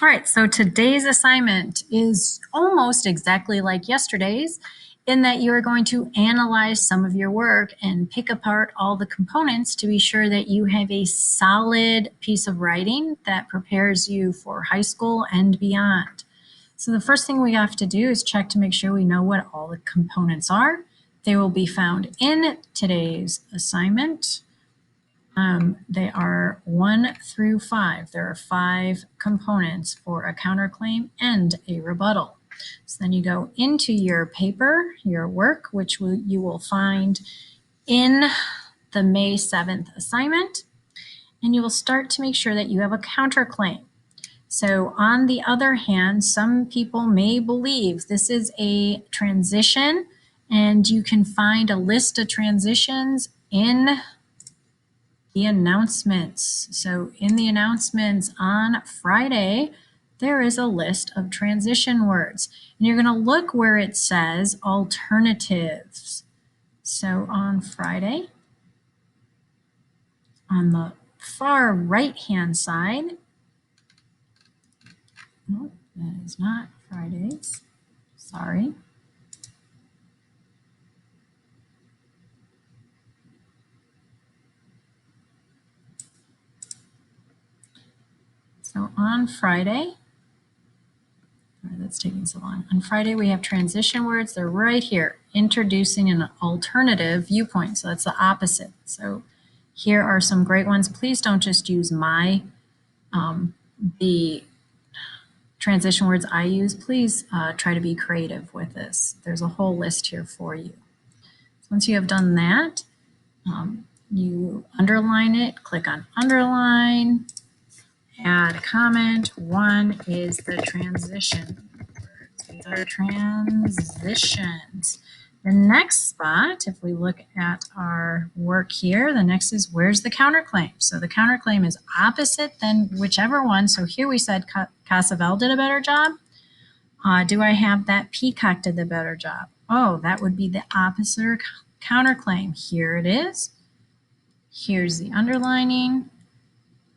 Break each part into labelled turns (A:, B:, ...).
A: All right, so today's assignment is almost exactly like yesterday's in that you are going to analyze some of your work and pick apart all the components to be sure that you have a solid piece of writing that prepares you for high school and beyond. So the first thing we have to do is check to make sure we know what all the components are. They will be found in today's assignment. They are 1 through 5. There are 5 components for a counterclaim and a rebuttal. So then you go into your paper, your work, which you will find in the May 7th assignment, and you will start to make sure that you have a counterclaim. So on the other hand, some people may believe this is a transition, and you can find a list of transitions in the announcements. So in the announcements on Friday, there is a list of transition words. And you're going to look where it says alternatives. So on Friday, on the far right-hand side, no, that is not Fridays, sorry. So on Friday, that's taking so long. On Friday, we have transition words. They're right here, introducing an alternative viewpoint. So that's the opposite. So here are some great ones. Please don't just use the transition words I use. Please try to be creative with this. There's a whole list here for you. So once you have done that, you underline it, click on underline, add a comment. 1 is the transition words. These are transitions. The next spot, if we look at our work here, the next is where's the counterclaim? So the counterclaim is opposite than whichever one. So here we said Casavell did a better job. Do I have that Peacock did the better job? Oh, that would be the opposite counterclaim. Here it is. Here's the underlining.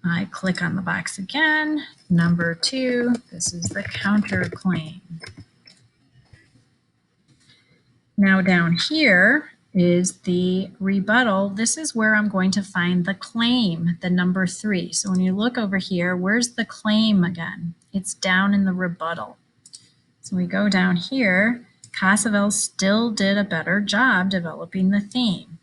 A: I click on the box again. Number 2, this is the counterclaim. Now down here is the rebuttal. This is where I'm going to find the claim, the number 3. So when you look over here, where's the claim again? It's down in the rebuttal. So we go down here. Casavell still did a better job developing the theme.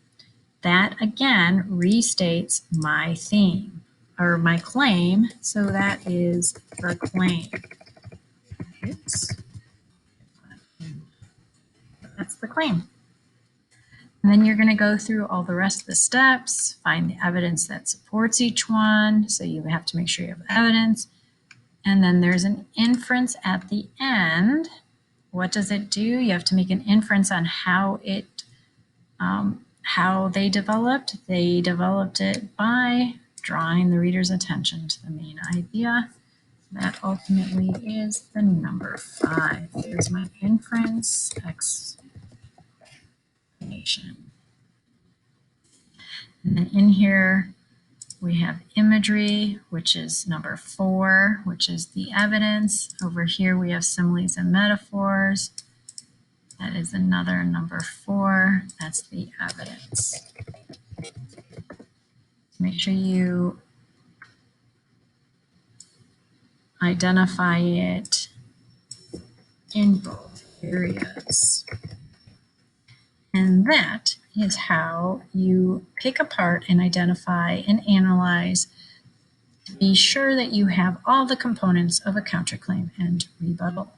A: That again restates my theme. Or my claim, so that is the claim. That's the claim. And then you're going to go through all the rest of the steps, find the evidence that supports each one. So you have to make sure you have evidence. And then there's an inference at the end. What does it do? You have to make an inference on how they developed. They developed it by drawing the reader's attention to the main idea. That ultimately is the number 5. Here's my inference explanation. And then in here, we have imagery, which is number 4, which is the evidence. Over here, we have similes and metaphors. That is another number 4. That's the evidence. Make sure you identify it in both areas. And that is how you pick apart and identify and analyze to be sure that you have all the components of a counterclaim and rebuttal.